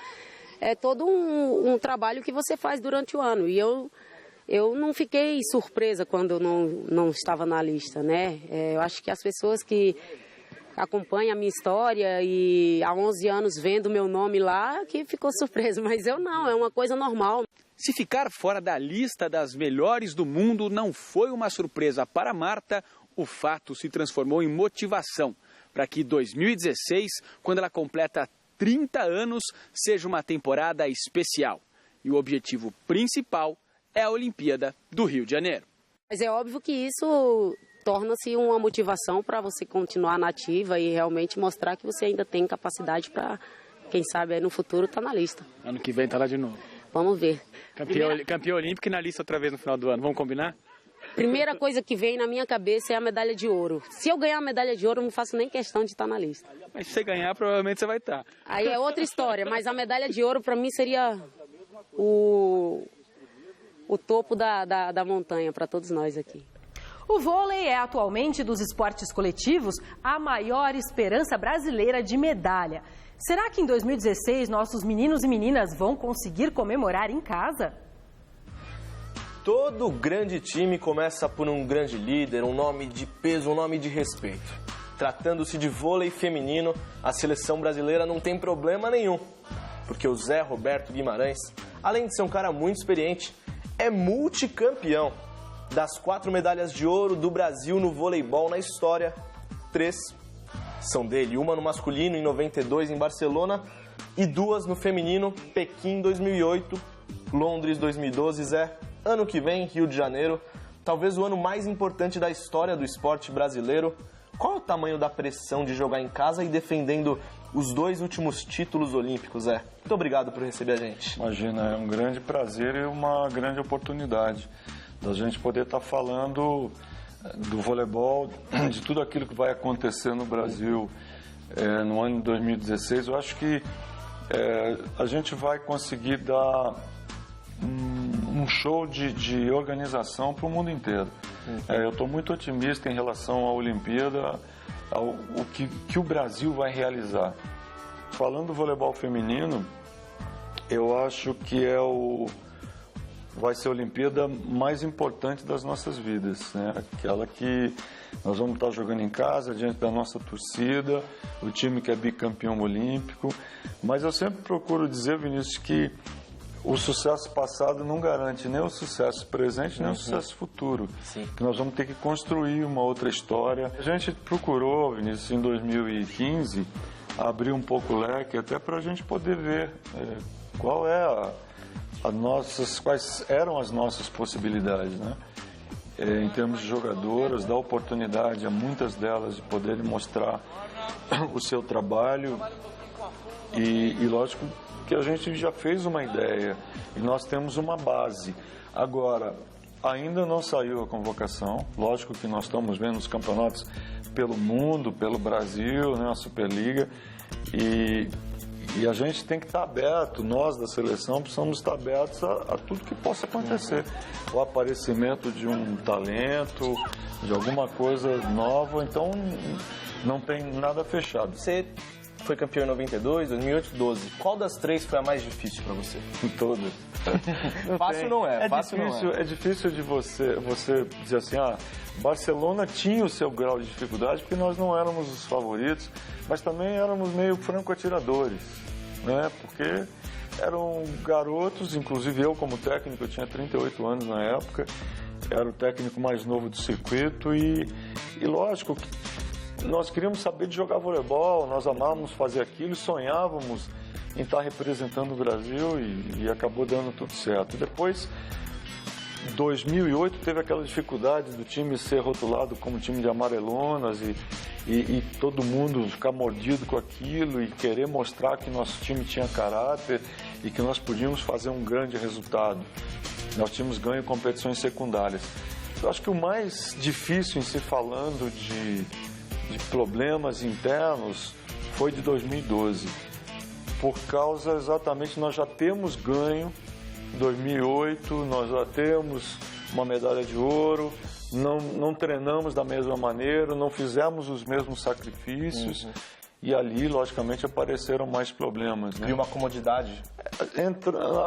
é todo um trabalho que você faz durante o ano. E eu não fiquei surpresa quando eu não estava na lista, né? Eu acho que as pessoas que acompanham a minha história e há 11 anos vendo o meu nome lá, que ficou surpresa. Mas eu não, é uma coisa normal. Se ficar fora da lista das melhores do mundo não foi uma surpresa para Marta, o fato se transformou em motivação para que 2016, quando ela completa 30 anos, seja uma temporada especial. E o objetivo principal é a Olimpíada do Rio de Janeiro. Mas é óbvio que isso torna-se uma motivação para você continuar na ativa e realmente mostrar que você ainda tem capacidade para, quem sabe, aí no futuro estar na lista. Ano que vem tá lá de novo. Vamos ver. Campeão olímpico e na lista outra vez no final do ano. Vamos combinar? Primeira coisa que vem na minha cabeça é a medalha de ouro. Se eu ganhar a medalha de ouro, eu não faço nem questão de estar na lista. Mas se você ganhar, provavelmente você vai estar. Aí é outra história, mas a medalha de ouro para mim seria o topo da montanha para todos nós aqui. O vôlei é atualmente dos esportes coletivos a maior esperança brasileira de medalha. Será que em 2016 nossos meninos e meninas vão conseguir comemorar em casa? Todo grande time começa por um grande líder, um nome de peso, um nome de respeito. Tratando-se de vôlei feminino, a seleção brasileira não tem problema nenhum. Porque o Zé Roberto Guimarães, além de ser um cara muito experiente, é multicampeão. Das 4 medalhas de ouro do Brasil no voleibol na história, 3 são dele. Uma no masculino em 92 em Barcelona e 2 no feminino, Pequim 2008, Londres 2012, Zé. Ano que vem, Rio de Janeiro, talvez o ano mais importante da história do esporte brasileiro. Qual é o tamanho da pressão de jogar em casa e defendendo os 2 últimos títulos olímpicos, Zé? Muito obrigado por receber a gente. Imagina, é um grande prazer e uma grande oportunidade da gente poder estar falando do voleibol, de tudo aquilo que vai acontecer no Brasil no ano de 2016. Eu acho que a gente vai conseguir dar um show de organização para o mundo inteiro. Eu estou muito otimista em relação à Olimpíada, ao que o Brasil vai realizar. Falando do voleibol feminino, eu acho que vai ser a Olimpíada mais importante das nossas vidas, né? Aquela que nós vamos estar jogando em casa, diante da nossa torcida, o time que é bicampeão olímpico. Mas eu sempre procuro dizer, Vinícius, que o sucesso passado não garante nem o sucesso presente, nem o sucesso futuro. Que nós vamos ter que construir uma outra história. A gente procurou, Vinícius, em 2015, abrir um pouco o leque, até para a gente poder ver quais eram as nossas possibilidades, né? Em termos de jogadoras, dar oportunidade a muitas delas de poderem mostrar o seu trabalho e lógico que a gente já fez uma ideia e nós temos uma base. Agora, ainda não saiu a convocação, lógico que nós estamos vendo os campeonatos pelo mundo, pelo Brasil, né, a Superliga, e a gente tem que estar aberto, nós da seleção precisamos estar abertos a tudo que possa acontecer. O aparecimento de um talento, de alguma coisa nova, então não tem nada fechado. Você foi campeão em 92, 2008, 12. Qual das três foi a mais difícil para você? Todas. Fácil não é. É difícil de você dizer assim, Barcelona tinha o seu grau de dificuldade porque nós não éramos os favoritos, mas também éramos meio franco-atiradores, né? Porque eram garotos, inclusive eu como técnico, eu tinha 38 anos na época, era o técnico mais novo do circuito e lógico que nós queríamos saber de jogar voleibol, nós amávamos fazer aquilo e sonhávamos em estar representando o Brasil e acabou dando tudo certo. Depois, em 2008, teve aquela dificuldade do time ser rotulado como time de amarelonas e todo mundo ficar mordido com aquilo e querer mostrar que nosso time tinha caráter e que nós podíamos fazer um grande resultado. Nós tínhamos ganho em competições secundárias. Eu acho que o mais difícil em se falando de problemas internos foi de 2012, por causa exatamente nós já temos ganho em 2008, nós já temos uma medalha de ouro, não treinamos da mesma maneira, não fizemos os mesmos sacrifícios e ali logicamente apareceram mais problemas, né? E uma comodidade?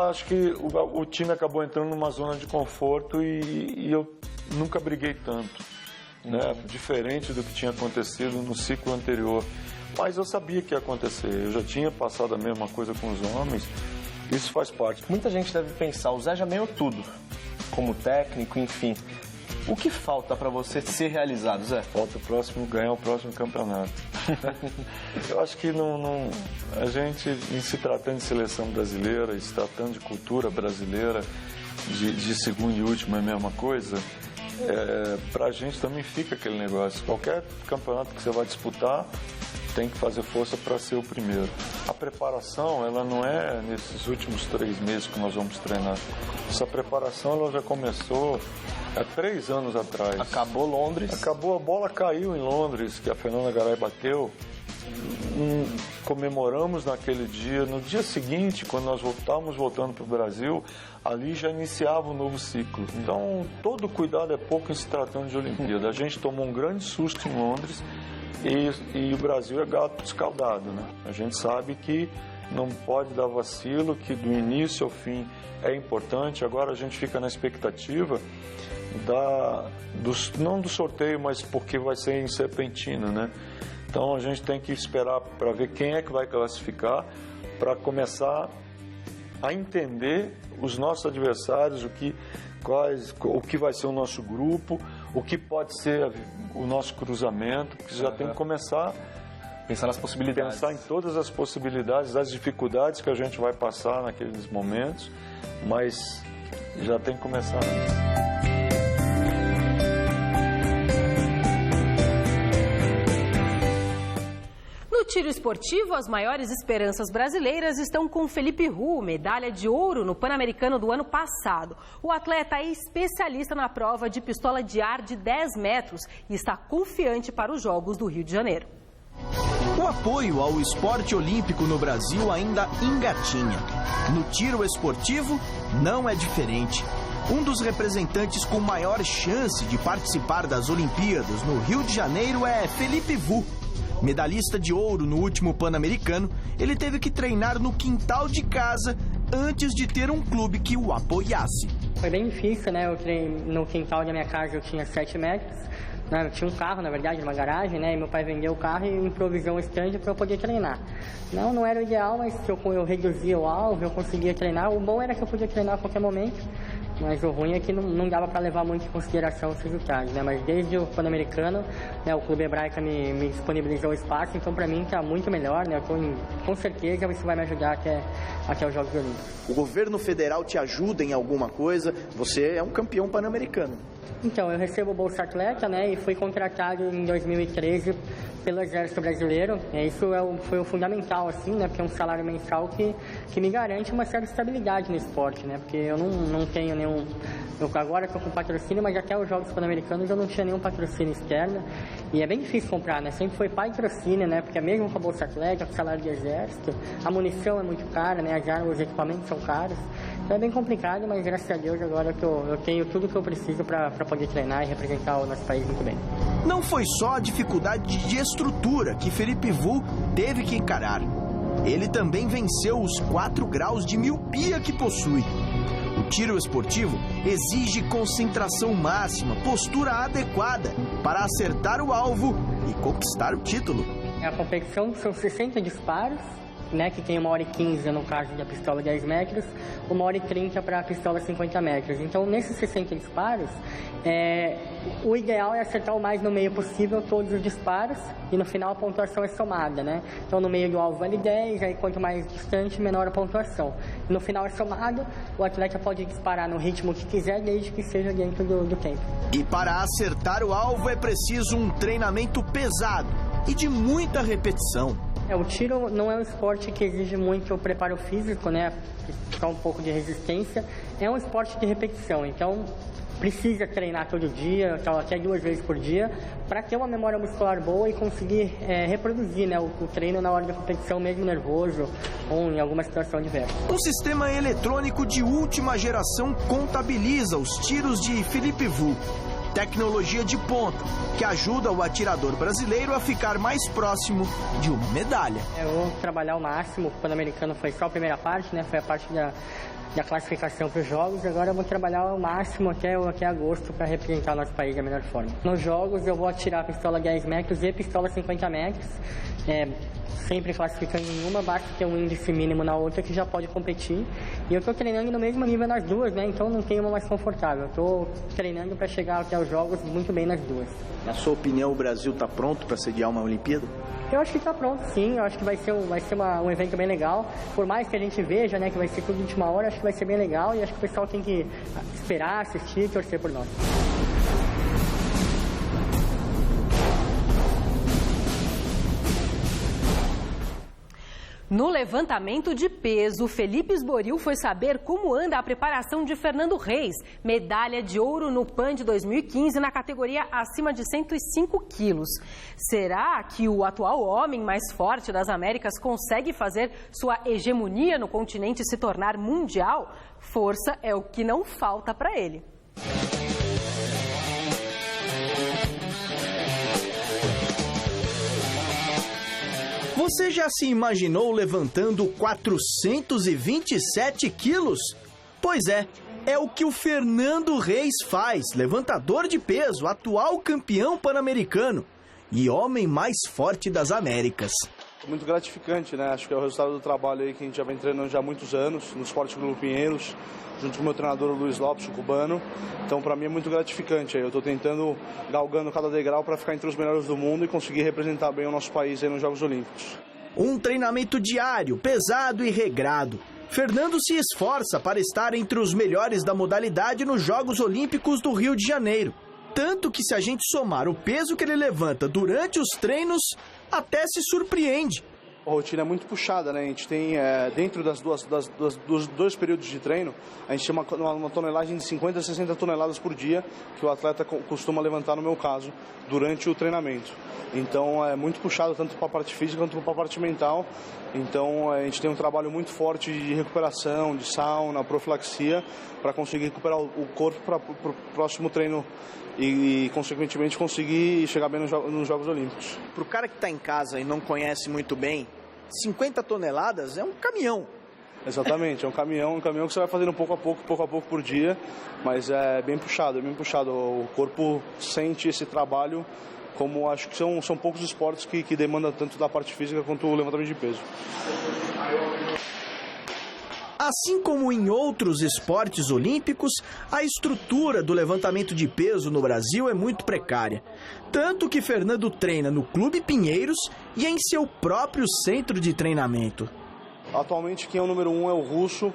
Acho que o time acabou entrando numa zona de conforto e eu nunca briguei tanto. Né? Diferente do que tinha acontecido no ciclo anterior. Mas eu sabia que ia acontecer, eu já tinha passado a mesma coisa com os homens, isso faz parte. Muita gente deve pensar, o Zé já ganhou tudo, como técnico, enfim. O que falta para você ser realizado, Zé? Falta ganhar o próximo campeonato. Eu acho que a gente, em se tratando de seleção brasileira, em se tratando de cultura brasileira, de segundo e último é a mesma coisa, para a gente também fica aquele negócio. Qualquer campeonato que você vai disputar tem que fazer força para ser o primeiro. A preparação, ela não é nesses últimos 3 meses que nós vamos treinar. Essa preparação ela já começou há 3 anos atrás. Acabou Londres. Acabou, a bola caiu em Londres, que a Fernanda Garay bateu. Comemoramos naquele dia. No dia seguinte, quando nós estávamos voltando para o Brasil, ali já iniciava um novo ciclo. Então, todo cuidado é pouco em se tratando de Olimpíada. A gente tomou um grande susto em Londres e o Brasil é gato escaldado, né? A gente sabe que não pode dar vacilo, que do início ao fim é importante. Agora a gente fica na expectativa não do sorteio, mas porque vai ser em Serpentina, né? Então a gente tem que esperar para ver quem é que vai classificar, para começar a entender os nossos adversários, o que vai ser o nosso grupo, o que pode ser o nosso cruzamento, porque já tem que começar a pensar nas possibilidades. Pensar em todas as possibilidades, as dificuldades que a gente vai passar naqueles momentos, mas já tem que começar antes. No tiro esportivo, as maiores esperanças brasileiras estão com Felipe Hu, medalha de ouro no Pan-Americano do ano passado. O atleta é especialista na prova de pistola de ar de 10 metros e está confiante para os Jogos do Rio de Janeiro. O apoio ao esporte olímpico no Brasil ainda engatinha. No tiro esportivo, não é diferente. Um dos representantes com maior chance de participar das Olimpíadas no Rio de Janeiro é Felipe Vu. Medalhista de ouro no último Pan-Americano, ele teve que treinar no quintal de casa antes de ter um clube que o apoiasse. Foi bem difícil, né? Eu treinei no quintal da minha casa, eu tinha 7 metros. Né? Eu tinha um carro, na verdade, uma garagem, né? E meu pai vendeu o carro e improvisou um stand para eu poder treinar. Não era o ideal, mas eu reduzia o alvo, eu conseguia treinar. O bom era que eu podia treinar a qualquer momento. Mas o ruim é que não dava para levar muito em consideração os resultados, né? Mas desde o Pan-Americano, né, o Clube Hebraica me disponibilizou o espaço, então para mim está muito melhor, né? Com certeza isso vai me ajudar até os Jogos Olímpicos. O governo federal te ajuda em alguma coisa? Você é um campeão pan-americano. Então, eu recebo o Bolsa Atleta, né? E fui contratado em 2013 pelo Exército Brasileiro. Isso foi o fundamental, assim, né? Porque é um salário mensal que me garante uma certa estabilidade no esporte, né? Porque eu não tenho nenhum... Eu agora estou com patrocínio, mas até os Jogos Pan-Americanos eu não tinha nenhum patrocínio externo. E é bem difícil comprar, né? Sempre foi patrocínio, né? Porque mesmo com a Bolsa Atleta, com o salário de Exército, a munição é muito cara, né? As armas, os equipamentos são caros. Então é bem complicado, mas graças a Deus agora eu tenho tudo que eu preciso para poder treinar e representar o nosso país muito bem. Não foi só a dificuldade de estrutura que Felipe Vu teve que encarar. Ele também venceu os 4 graus de miopia que possui. O tiro esportivo exige concentração máxima, postura adequada para acertar o alvo e conquistar o título. A competição são 60 disparos, né, que tem 1h15 no caso da pistola 10 metros, 1h30 para a pistola 50 metros. Então, nesses 60 disparos, o ideal é acertar o mais no meio possível todos os disparos e no final a pontuação é somada, né? Então, no meio do alvo vale 10, aí quanto mais distante, menor a pontuação. E no final é somado, o atleta pode disparar no ritmo que quiser, desde que seja dentro do tempo. E para acertar o alvo é preciso um treinamento pesado e de muita repetição. O tiro não é um esporte que exige muito preparo físico, né? Só um pouco de resistência. É um esporte de repetição, então precisa treinar todo dia, até 2 vezes por dia, para ter uma memória muscular boa e conseguir reproduzir, né, o treino na hora da competição, mesmo nervoso ou em alguma situação adversa. Um sistema eletrônico de última geração contabiliza os tiros de Felipe Vu. Tecnologia de ponta, que ajuda o atirador brasileiro a ficar mais próximo de uma medalha. Eu vou trabalhar ao máximo, o Pan-Americano foi só a primeira parte, né? Foi a parte da classificação para os Jogos, agora eu vou trabalhar ao máximo até agosto para representar o nosso país da melhor forma. Nos Jogos eu vou atirar a pistola 10 metros e a pistola 50 metros, sempre classificando em uma, basta ter um índice mínimo na outra que já pode competir. E eu estou treinando no mesmo nível nas duas, né? Então não tem uma mais confortável. Eu estou treinando para chegar até os Jogos muito bem nas duas. Na sua opinião, o Brasil está pronto para sediar uma Olimpíada? Eu acho que está pronto, sim. Eu acho que vai ser um evento bem legal. Por mais que a gente veja, né, que vai ser tudo de última hora, acho que vai ser bem legal e acho que o pessoal tem que esperar, assistir e torcer por nós. No levantamento de peso, Felipe Esboril foi saber como anda a preparação de Fernando Reis, medalha de ouro no PAN de 2015 na categoria acima de 105 quilos. Será que o atual homem mais forte das Américas consegue fazer sua hegemonia no continente se tornar mundial? Força é o que não falta para ele. Você já se imaginou levantando 427 quilos? Pois é o que o Fernando Reis faz, levantador de peso, atual campeão pan-americano e homem mais forte das Américas. Muito gratificante, né? Acho que é o resultado do trabalho aí que a gente já vem treinando já há muitos anos, no Esporte Clube Pinheiros, junto com o meu treinador Luiz Lopes, o cubano. Então, para mim é muito gratificante. Eu estou tentando, galgando cada degrau para ficar entre os melhores do mundo e conseguir representar bem o nosso país aí nos Jogos Olímpicos. Um treinamento diário, pesado e regrado. Fernando se esforça para estar entre os melhores da modalidade nos Jogos Olímpicos do Rio de Janeiro. Tanto que, se a gente somar o peso que ele levanta durante os treinos, até se surpreende. A rotina é muito puxada, né? A gente tem, dentro dos dois períodos de treino, a gente tem uma tonelagem de 50 a 60 toneladas por dia que o atleta costuma levantar, no meu caso, durante o treinamento. Então é muito puxado tanto para a parte física quanto para a parte mental. Então a gente tem um trabalho muito forte de recuperação, de sauna, profilaxia, para conseguir recuperar o corpo para o próximo treino e, consequentemente, conseguir chegar bem nos Jogos Olímpicos. Para o cara que está em casa e não conhece muito bem, 50 toneladas é um caminhão. Exatamente, é um caminhão que você vai fazendo pouco a pouco por dia, mas é bem puxado. O corpo sente esse trabalho, como acho que são poucos esportes que demandam tanto da parte física quanto o levantamento de peso. Assim como em outros esportes olímpicos, a estrutura do levantamento de peso no Brasil é muito precária. Tanto que Fernando treina no Clube Pinheiros e em seu próprio centro de treinamento. Atualmente quem é o número 1 é o russo,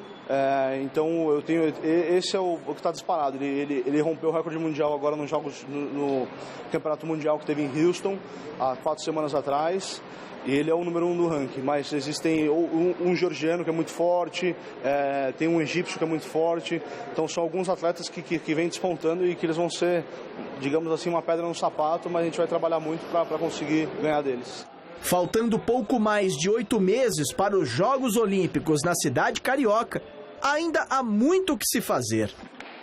então esse é o que está disparado. Ele rompeu o recorde mundial agora nos Jogos, no Campeonato Mundial que teve em Houston, há 4 semanas atrás. E ele é o número 1 do ranking, mas existem um georgiano que é muito forte, tem um egípcio que é muito forte, então são alguns atletas que vêm despontando e que eles vão ser, digamos assim, uma pedra no sapato, mas a gente vai trabalhar muito para conseguir ganhar deles. Faltando pouco mais de 8 meses para os Jogos Olímpicos na cidade carioca, ainda há muito o que se fazer.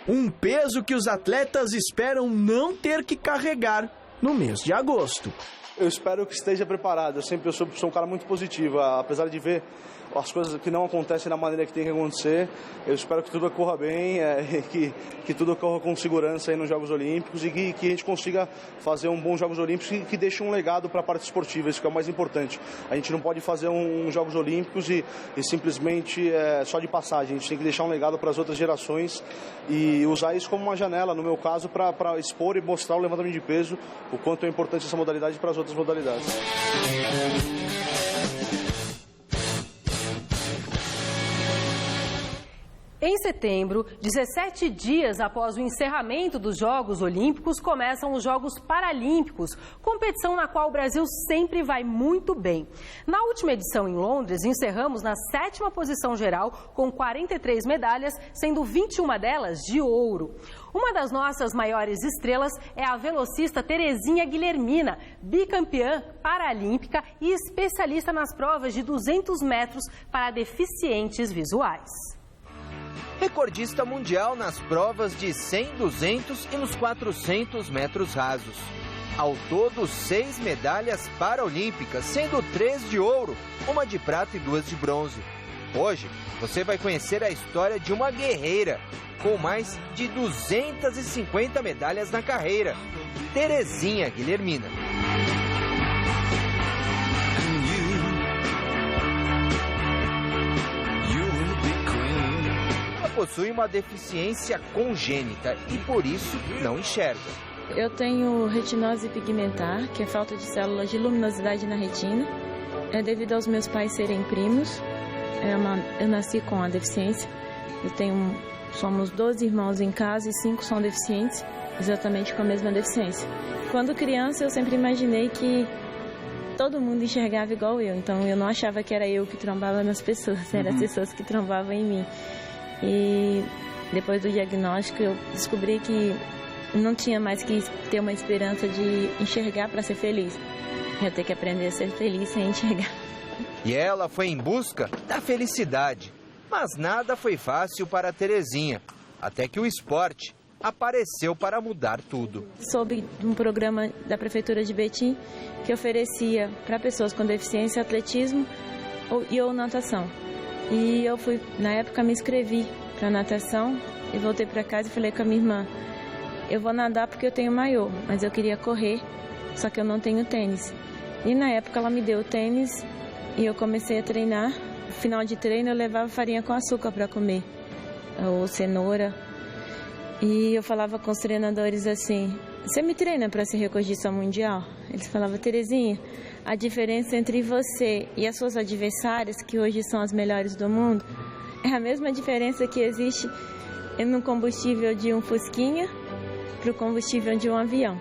Um peso que os atletas esperam não ter que carregar no mês de agosto. Eu espero que esteja preparado. Eu sou um cara muito positivo, apesar de ver as coisas que não acontecem da maneira que tem que acontecer. Eu espero que tudo ocorra bem, que tudo ocorra com segurança aí nos Jogos Olímpicos e que a gente consiga fazer um bom Jogos Olímpicos e que deixe um legado para a parte esportiva, isso que é o mais importante. A gente não pode fazer um Jogos Olímpicos e simplesmente só de passagem. A gente tem que deixar um legado para as outras gerações e usar isso como uma janela, no meu caso, para expor e mostrar o levantamento de peso, o quanto é importante essa modalidade para as outras modalidades. Em setembro, 17 dias após o encerramento dos Jogos Olímpicos, começam os Jogos Paralímpicos, competição na qual o Brasil sempre vai muito bem. Na última edição em Londres, encerramos na 7ª posição geral, com 43 medalhas, sendo 21 delas de ouro. Uma das nossas maiores estrelas é a velocista Terezinha Guilhermina, bicampeã paralímpica e especialista nas provas de 200 metros para deficientes visuais. Recordista mundial nas provas de 100, 200 e nos 400 metros rasos. Ao todo, 6 medalhas paraolímpicas, sendo 3 de ouro, 1 de prata e 2 de bronze. Hoje, você vai conhecer a história de uma guerreira, com mais de 250 medalhas na carreira, Terezinha Guilhermina. Possui uma deficiência congênita e por isso não enxerga. Eu tenho retinose pigmentar, que é falta de células de luminosidade na retina. É devido aos meus pais serem primos. Eu nasci com a deficiência. Somos 12 irmãos em casa e 5 são deficientes, exatamente com a mesma deficiência. Quando criança eu sempre imaginei que todo mundo enxergava igual eu, então eu não achava que era eu que trombava nas pessoas, eram as pessoas que trombavam em mim. E depois do diagnóstico eu descobri que não tinha mais que ter uma esperança de enxergar para ser feliz. Eu ia ter que aprender a ser feliz sem enxergar. E ela foi em busca da felicidade. Mas nada foi fácil para a Terezinha, até que o esporte apareceu para mudar tudo. Soube de um programa da Prefeitura de Betim que oferecia para pessoas com deficiência atletismo ou natação. E eu na época me inscrevi para natação e voltei para casa e falei com a minha irmã, eu vou nadar porque eu tenho maiô, mas eu queria correr, só que eu não tenho tênis. E na época ela me deu o tênis e eu comecei a treinar. No final de treino eu levava farinha com açúcar para comer, ou cenoura. E eu falava com os treinadores assim, você me treina para ser recordista mundial? Eles falavam, Terezinha, a diferença entre você e as suas adversárias, que hoje são as melhores do mundo, é a mesma diferença que existe no combustível de um Fusquinha para o combustível de um avião.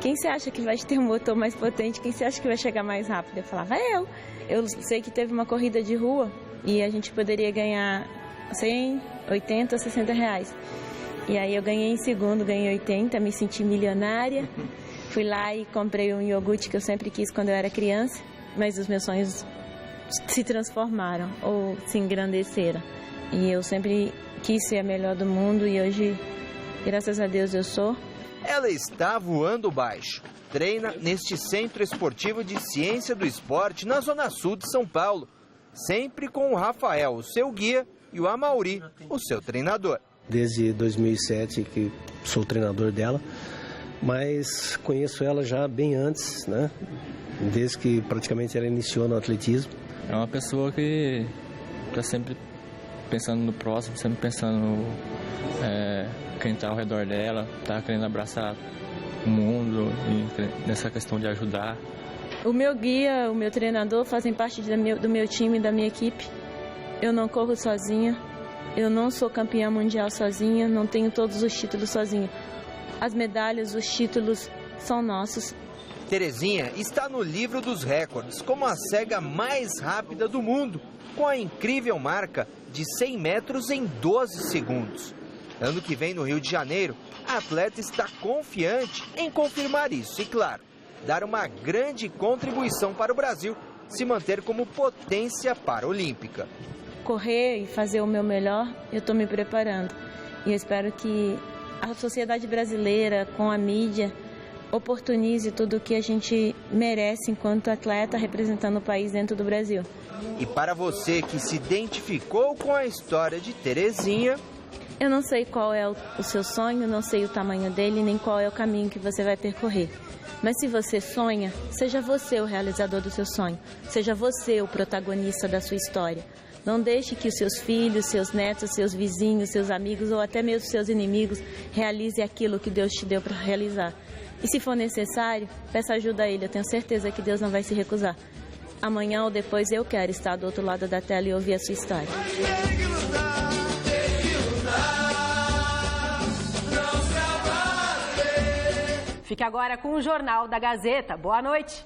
quem você acha que vai ter um motor mais potente? Quem você acha que vai chegar mais rápido? Eu falava, eu. Eu sei que teve uma corrida de rua e a gente poderia ganhar 100, 80, 60 reais. E aí eu ganhei em segundo, ganhei 80, me senti milionária. Fui lá e comprei um iogurte que eu sempre quis quando eu era criança, mas os meus sonhos se transformaram ou se engrandeceram. E eu sempre quis ser a melhor do mundo e hoje, graças a Deus, eu sou. Ela está voando baixo. Treina neste Centro Esportivo de Ciência do Esporte, na Zona Sul de São Paulo. Sempre com o Rafael, o seu guia, e o Amauri, o seu treinador. Desde 2007 que sou treinador dela, mas conheço ela já bem antes, né? Desde que praticamente ela iniciou no atletismo. É uma pessoa que está sempre pensando no próximo, sempre pensando quem está ao redor dela, está querendo abraçar o mundo e nessa questão de ajudar. O meu guia, o meu treinador fazem parte do meu time, da minha equipe. Eu não corro sozinha, eu não sou campeã mundial sozinha, não tenho todos os títulos sozinha. As medalhas, os títulos são nossos. Terezinha está no livro dos recordes como a cega mais rápida do mundo, com a incrível marca de 100 metros em 12 segundos. Ano que vem, no Rio de Janeiro, a atleta está confiante em confirmar isso e, claro, dar uma grande contribuição para o Brasil se manter como potência paralímpica. Correr e fazer o meu melhor, eu estou me preparando. E eu espero que a sociedade brasileira, com a mídia, oportunize tudo o que a gente merece enquanto atleta representando o país dentro do Brasil. E para você que se identificou com a história de Terezinha... Eu não sei qual é o seu sonho, não sei o tamanho dele, nem qual é o caminho que você vai percorrer. Mas se você sonha, seja você o realizador do seu sonho. Seja você o protagonista da sua história. Não deixe que os seus filhos, seus netos, seus vizinhos, seus amigos ou até mesmo seus inimigos realizem aquilo que Deus te deu para realizar. E se for necessário, peça ajuda a Ele. Eu tenho certeza que Deus não vai se recusar. Amanhã ou depois eu quero estar do outro lado da tela e ouvir a sua história. Fique agora com o Jornal da Gazeta. Boa noite.